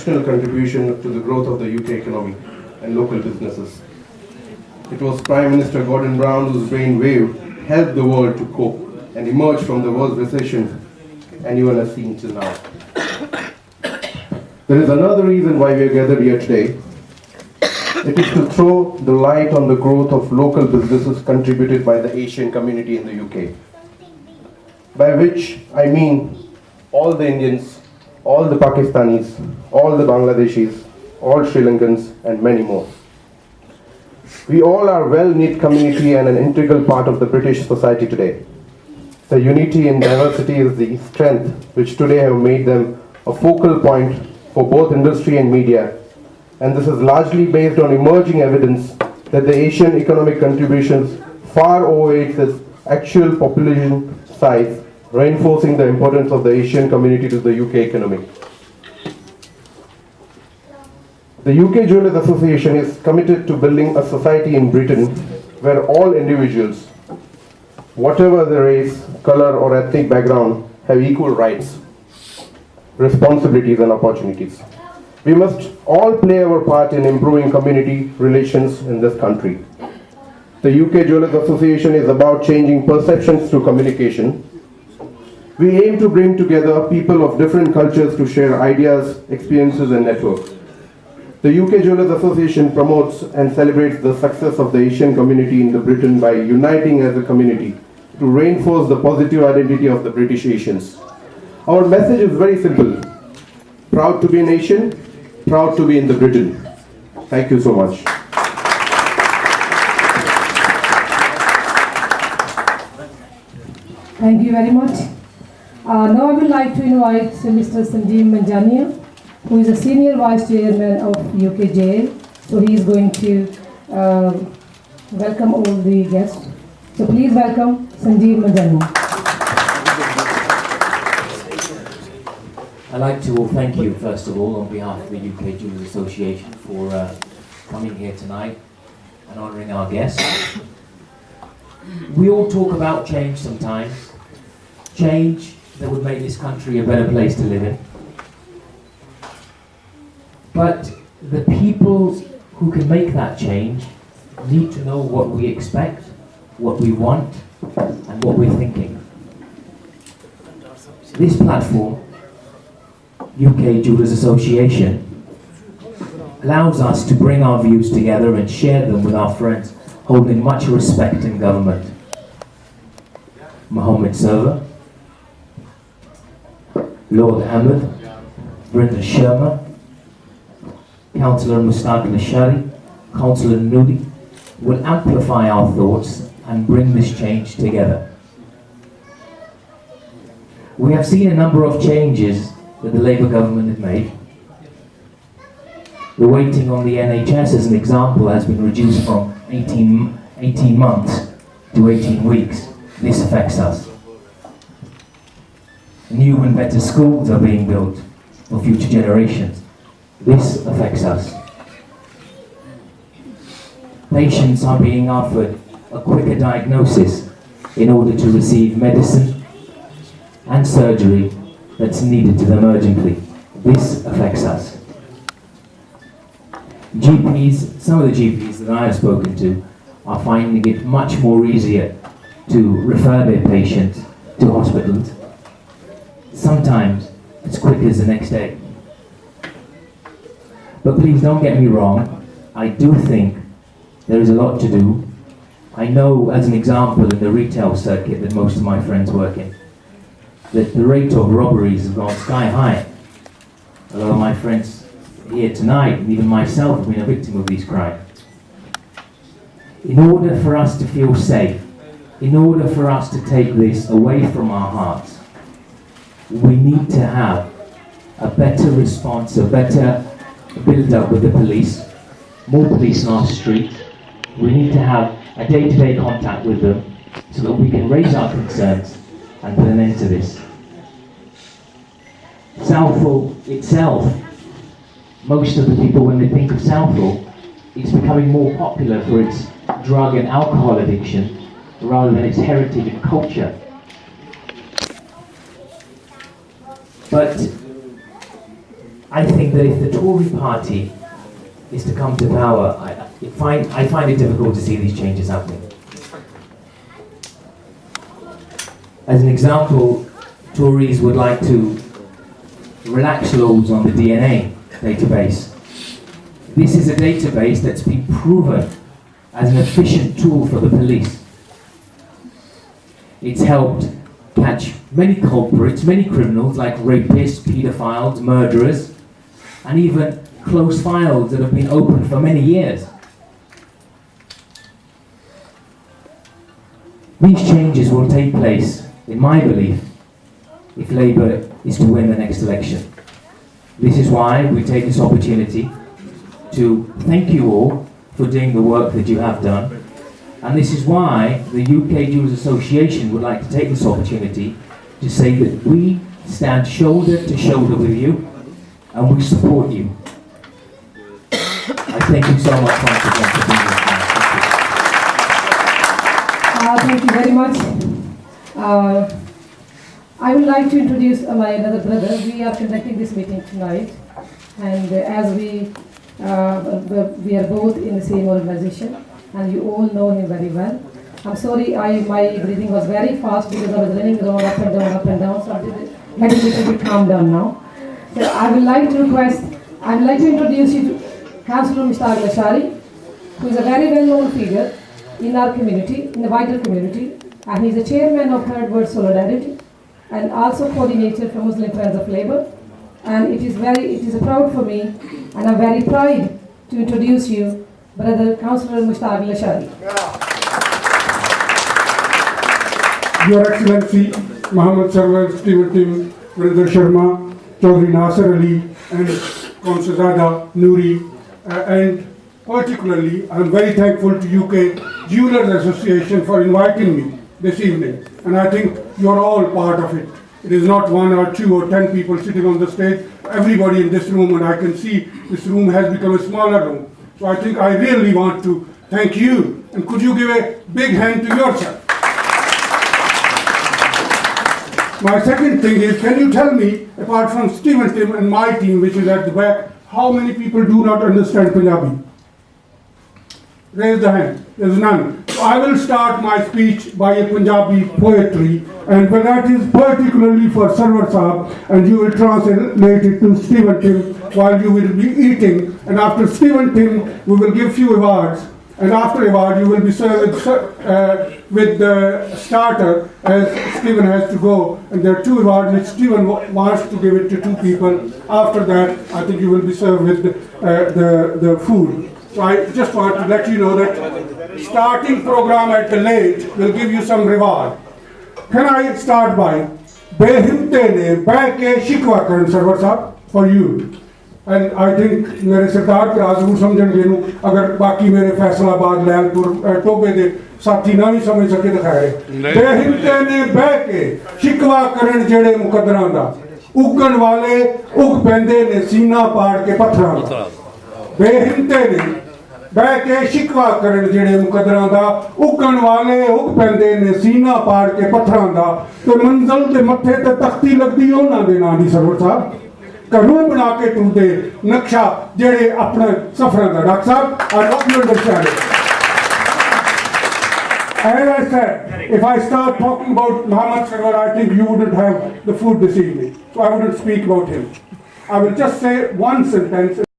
contribution to the growth of the UK economy and local businesses. It was Prime Minister Gordon Brown whose brainwave helped the world to cope and emerge from the worst recession anyone has seen till now. There is another reason why we are gathered here today. It is to throw the light on the growth of local businesses contributed by the Asian community in the UK. By which I mean all the Indians, all the Pakistanis, all the Bangladeshis, all Sri Lankans, and many more. We all are a well-knit community and an integral part of the British society today. The unity in diversity is the strength which today have made them a focal point for both industry and media, and this is largely based on emerging evidence that the Asian economic contributions far overweights its actual population size, reinforcing the importance of the Asian community to the UK economy. The UK Jewellers Association is committed to building a society in Britain where all individuals, whatever their race, color or ethnic background, have equal rights, responsibilities and opportunities. We must all play our part in improving community relations in this country. The UK Jewellers Association is about changing perceptions through communication. We aim to bring together people of different cultures to share ideas, experiences and network. The UK Jewellers Association promotes and celebrates the success of the Asian community in Britain by uniting as a community to reinforce the positive identity of the British Asians. Our message is very simple. Proud to be an Asian, proud to be in the Britain. Thank you so much. Thank you very much. Now I would like to invite Mr. Sanjay Manjania, who is a Senior Vice Chairman of UKJL. So he is going to welcome all the guests. So please welcome Sanjay Manjania. I'd like to thank you, first of all, on behalf of the UK Jewellers Association for coming here tonight and honouring our guests. We all talk about change sometimes. Change that would make this country a better place to live in. But the people who can make that change need to know what we expect, what we want, and what we're thinking. This platform, UK Jewellers Association, allows us to bring our views together and share them with our friends holding much respect in government. Mohammed Server, Lord Ahmed, Brinda Sharma, Councillor Mustaq Lashari, Councillor Nudi will amplify our thoughts and bring this change together. We have seen a number of changes that the Labour government has made. The waiting on the NHS, as an example, has been reduced from 18 months to 18 weeks. This affects us. New and better schools are being built for future generations. This affects us. Patients are being offered a quicker diagnosis in order to receive medicine and surgery that's needed to them urgently. This affects us. GPs, some of the GPs that I have spoken to are finding it much more easier to refer their patients to hospitals. Sometimes as quick as the next day. But please don't get me wrong, I do think there is a lot to do. I know, as an example, in the retail circuit that most of my friends work in, that the rate of robberies has gone sky high. A lot of my friends here tonight, and even myself, have been a victim of these crimes. In order for us to feel safe, in order for us to take this away from our hearts, we need to have a better response, a better build-up with the police, more police on our street. We need to have a day-to-day contact with them so that we can raise our concerns and put an end to this. Southall itself, most of the people, when they think of Southall, it's becoming more popular for its drug and alcohol addiction rather than its heritage and culture. But I think that if the Tory party is to come to power, I find it difficult to see these changes happening. As an example, Tories would like to relax laws on the DNA database. This is a database that's been proven as an efficient tool for the police. It's helped catch many culprits, many criminals like rapists, paedophiles, murderers, and even close files that have been open for many years. These changes will take place, in my belief, if Labour is to win the next election. This is why we take this opportunity to thank you all for doing the work that you have done. And this is why the UK Jews Association would like to take this opportunity to say that we stand shoulder to shoulder with you and we support you. I thank you so much once again for being here. Thank you very much. I would like to introduce my another brother. We are conducting this meeting tonight, and as we are both in the same organization, and you all know him very well. I'm sorry, my breathing was very fast because I was running around up and down, so I'm getting a little bit calmed down now. So I would like to introduce you to Councillor Mr. Lashari, who is a very well-known figure in our community, in the wider community, and he's the chairman of Third World Solidarity, and also coordinator for Muslim Friends of Labour. And it is a proud for me, and I'm very proud to introduce you, Brother Councillor Mushtaq Lashari. Your Excellency, Muhammad Sarwar, Stephen Tim, Brother Sharma, Chaudhry Nasser Ali, and Qamsazada Noori, and particularly, I'm very thankful to UK Jewelers Association for inviting me this evening, and I think you're all part of it. It is not 1 or 2 or 10 people sitting on the stage, everybody in this room, and I can see this room has become a smaller room. So I think I really want to thank you, and could you give a big hand to yourself? My second thing is, can you tell me, apart from Stephen Tim and my team, which is at the back, how many people do not understand Punjabi? Raise the hand. There's none. So I will start my speech by a Punjabi poetry, and that is particularly for Sarwar Sahab, and you will translate it to Stephen Tim while you will be eating. And after Stephen Tim, we will give few awards, and after award, you will be served with the starter, as Stephen has to go. And there are 2 awards which Stephen wants to give it to 2 people. After that, I think you will be served with the food. So I just want to let you know that starting program at the late will give you some reward. Can I start by Behimte ne Beke Shikwa Karan Sarwar Sahab for you? And I think मेरे सरकार के आज़मू समझन गेनु अगर बाकी मेरे फैसलाबाद लैलपुर टोबे दे साथी ना भी समझ सके तो खैर है। बेहिम्ते ने बैके शिकवा करण जेड़े मुकदरां दा उगन वाले उग पेंदे ने सीना पाड़ के पत्थरां दा बेहिम्ते ने बैके शिकवा करण जेड़े मुकदरां दा उगन वाले उग पेंदे ने सीना पाड़ के पत्थरां दा ते मंजिल दे मत्थे ते तख्ती लगदी उन्हां दे नां दी सरवर साहब कानून बना के टूटे नक्शा जेड़े अपने सफर का डॉक्टर साहब I hope you understand it. As I said, if I start talking about Muhammad Sarwar, I think you wouldn't have the food this evening, so I wouldn't speak about him. I will just say one sentence.